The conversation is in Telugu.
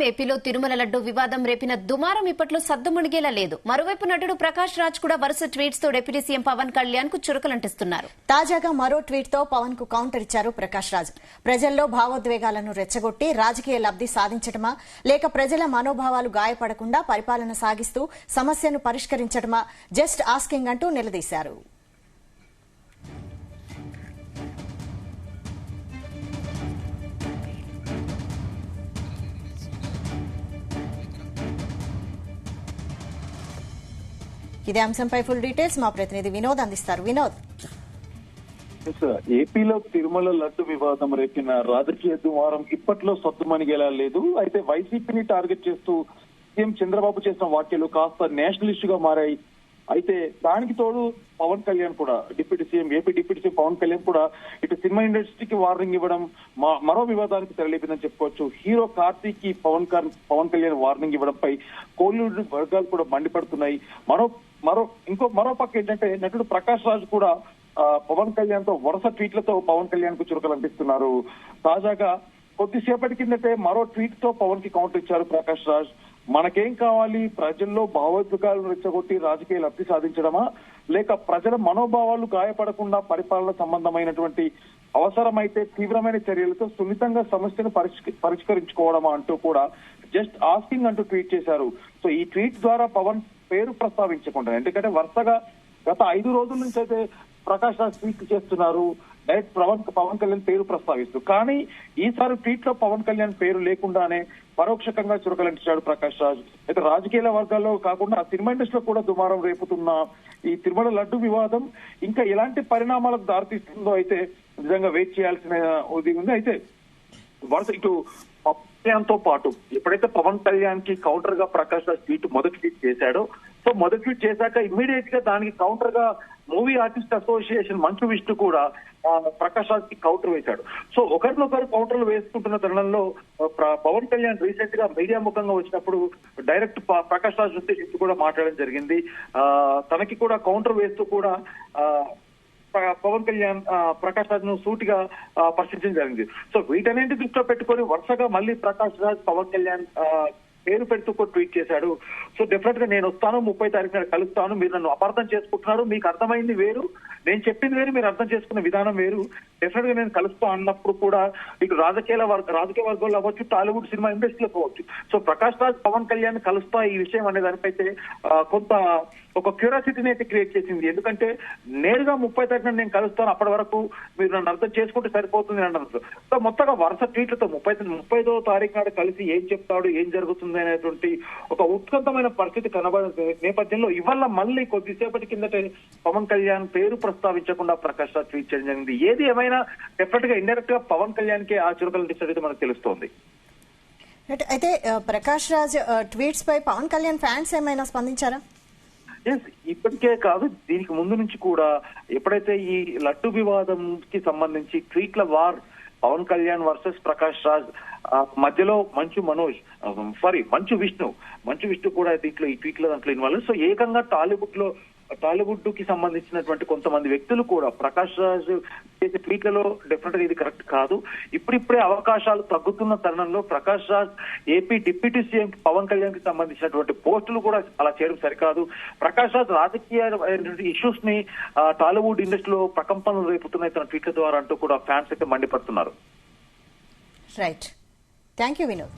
ఏపీలో తిరుమల లడ్డు వివాదం రేపిన దుమారం ఇప్పట్లో సద్దుమణిగేలా లేదు. మరోవైపు నటుడు ప్రకాష్ రాజ్ కూడా వరుస ట్వీట్స్ తో డిప్యూటీ సీఎం పవన్ కళ్యాణ్ కు చురకలంటిస్తున్నారు. తాజాగా మరో ట్వీట్ తో పవన్ కు కౌంటర్ ఇచ్చారు ప్రకాష్ రాజ్. ప్రజల్లో భావోద్వేగాలను రెచ్చగొట్టి రాజకీయ లబ్ది సాధించడమా, లేక ప్రజల మనోభావాలు గాయపడకుండా పరిపాలన సాగిస్తూ సమస్యను పరిష్కరించడమా, జస్ట్ ఆస్కింగ్ అంటూ నిలదీశారు. ఇదే అంశంపై ఫుల్ డీటెయిల్స్ మా ప్రతినిధి వినోద్ అందిస్తారు. వినోద్, ఏపీలో తిరుమల లడ్డు వివాదం రేపిన రాజకీయ దుమారం ఇప్పట్లో సద్దుమణిగేలా లేదు. అయితే వైసీపీని టార్గెట్ చేస్తూ సీఎం చంద్రబాబు చేసిన వ్యాఖ్యలు కాస్త నేషనలిస్ట్ గా మారాయి. అయితే దానికి తోడు పవన్ కళ్యాణ్ కూడా AP deputy CM Pawan Kalyan కూడా ఇటు సినిమా ఇండస్ట్రీకి వార్నింగ్ ఇవ్వడం మరో వివాదానికి తెరలేపిందని చెప్పుకోవచ్చు. హీరో కార్తీక్ కి పవన్ కళ్యాణ్ వార్నింగ్ ఇవ్వడంపై కోలీవుడ్ వర్గాలు కూడా మండిపడుతున్నాయి. మరో పక్క ఏంటంటే నటుడు ప్రకాష్ రాజ్ కూడా పవన్ కళ్యాణ్ తో వరుస ట్వీట్లతో పవన్ కళ్యాణ్ కు చురకలంటిస్తున్నారు. తాజాగా కొద్దిసేపటి కిందటే మరో ట్వీట్ తో పవన్ కి కౌంటర్ ఇచ్చారు ప్రకాష్ రాజ్. మనకేం కావాలి, ప్రజల్లో భావోద్వేగాలను రెచ్చగొట్టి రాజకీయ లబ్ధి సాధించడమా, లేక ప్రజల మనోభావాలు గాయపడకుండా పరిపాలన సంబంధమైనటువంటి అవసరమైతే తీవ్రమైన చర్యలతో సున్నితంగా సమస్యను పరిష్కరించుకోవడమా అంటూ కూడా జస్ట్ ఆస్కింగ్ అంటూ ట్వీట్ చేశారు. సో ఈ ట్వీట్ ద్వారా పవన్ పేరు ప్రస్తావించకుండా, ఎందుకంటే వరుసగా గత 5 రోజుల నుంచి అయితే ప్రకాష్ రాజ్ ట్వీట్ చేస్తున్నారు, డైరెక్ట్ పవన్ కళ్యాణ్ పేరు ప్రస్తావిస్తూ. కానీ ఈసారి ట్వీట్ లో పవన్ కళ్యాణ్ పేరు లేకుండానే పరోక్షకంగా చురకలంటించాడు ప్రకాష్ రాజ్. అయితే రాజకీయ వర్గాల్లో కాకుండా సినిమా ఇండస్ట్రీలో కూడా దుమారం రేపుతున్న ఈ తిరుమల లడ్డు వివాదం ఇంకా ఎలాంటి పరిణామాలకు దారితీస్తుందో అయితే నిజంగా వెయిట్ చేయాల్సిన ఉంది. అయితే వరుస ఇటు తో పాటు ఎప్పుడైతే పవన్ కళ్యాణ్ కి కౌంటర్ గా ప్రకాష్ రాజ్ మొదటి ట్వీట్ చేశాడో, సో మొదటి ట్వీట్ చేశాక ఇమ్మీడియట్ గా దానికి కౌంటర్ గా movie artist association Manchu Vishnu కూడా ప్రకాష్ రాజ్ కి కౌంటర్ వేశాడు. సో ఒకరినొకరు కౌంటర్లు వేసుకుంటున్న తరుణంలో పవన్ కళ్యాణ్ రీసెంట్ గా మీడియా ముఖంగా వచ్చినప్పుడు డైరెక్ట్ ప్రకాష్ రాజ్ ఉద్దేశించి కూడా మాట్లాడడం జరిగింది. తనకి కూడా కౌంటర్ వేస్తూ కూడా పవన్ కళ్యాణ్ ప్రకాష్ రాజ్ ను సూటిగా ప్రశ్నించడం జరిగింది. సో వీటన్నింటి దృష్టిలో పెట్టుకొని వరుసగా మళ్ళీ ప్రకాష్ రాజ్ పవన్ కళ్యాణ్ పేరు పెడుతూ కూడా ట్వీట్ చేశాడు. సో డెఫినెట్ గా నేను వస్తాను, 30 తారీఖున కలుస్తాను, మీరు నన్ను అపార్థం చేసుకుంటున్నారు, మీకు అర్థమైంది వేరు, నేను చెప్పింది వేరు, మీరు అర్థం చేసుకున్న విధానం వేరు, డెఫినెట్ గా నేను కలుస్తా అన్నప్పుడు కూడా ఇటు రాజకీయ వర్గాల్లో అవ్వచ్చు, టాలీవుడ్ సినిమా ఇండస్ట్రీలో పోవచ్చు. సో ప్రకాష్ రాజ్ పవన్ కళ్యాణ్ కలుస్తా ఈ విషయం అనే దానిపైతే కొంత ఒక క్యూరియాసిటీని అయితే క్రియేట్ చేసింది. ఎందుకంటే నేరుగా 30 తారీఖున నేను కలుస్తాను, అప్పటి వరకు మీరు నన్ను అర్థం చేసుకుంటే సరిపోతుంది అన్నారు. సో మొత్తంగా వరుస ట్వీట్లతో 30వ తారీఖు నాడు కలిసి ఏం చెప్తాడు, ఏం జరుగుతుంది అనేటువంటి ఒక ఉత్కంఠమైన పరిస్థితి కనబడే నేపథ్యంలో ఇవాళ మళ్ళీ కొద్దిసేపటి కిందటే పవన్ కళ్యాణ్ పేరు ప్రస్తావించకుండా ప్రకాష్ రాజ్ ట్వీట్ చేయడం జరిగింది. ఏది ఏమైనా డెఫినెట్ గా ఇండైరెక్ట్ గా పవన్ కళ్యాణ్ కి ఆ చురకలంటించడం మనకు తెలుస్తోంది. అయితే ప్రకాష్ రాజ్ ట్వీట్స్ పై పవన్ కళ్యాణ్ ఫ్యాన్స్ ఏమైనా స్పందించారా? ఇప్పటికే కాదు, దీనికి ముందు నుంచి కూడా ఎప్పుడైతే ఈ లడ్డు వివాదం కి సంబంధించి ట్వీట్ల వార్ పవన్ కళ్యాణ్ వర్సెస్ ప్రకాష్ రాజ్ మధ్యలో మంచు విష్ణు కూడా దీంట్లో ఈ ట్వీట్ల దాంట్లో ఇన్వాల్వ్. సో ఏకంగా టాలీవుడ్ కి సంబంధించినటువంటి కొంతమంది వ్యక్తులు కూడా ప్రకాష్ రాజ్ చేసే ట్వీట్లలో డెఫినెట్ గా ఇది కరెక్ట్ కాదు, ఇప్పుడిప్పుడే అవకాశాలు తగ్గుతున్న తరుణంలో Prakash Raj AP deputy CM Pawan Kalyan కి సంబంధించినటువంటి పోస్టులు కూడా అలా చేయడం సరికాదు. ప్రకాష్ రాజ్ రాజకీయ ఇష్యూస్ ని టాలీవుడ్ ఇండస్ట్రీలో ప్రకంపనలు రేపుతున్నాయి తన ట్వీట్ల ద్వారా అంటూ కూడా ఫ్యాన్స్ అయితే మండిపడుతున్నారు. Right, thank you Vinod.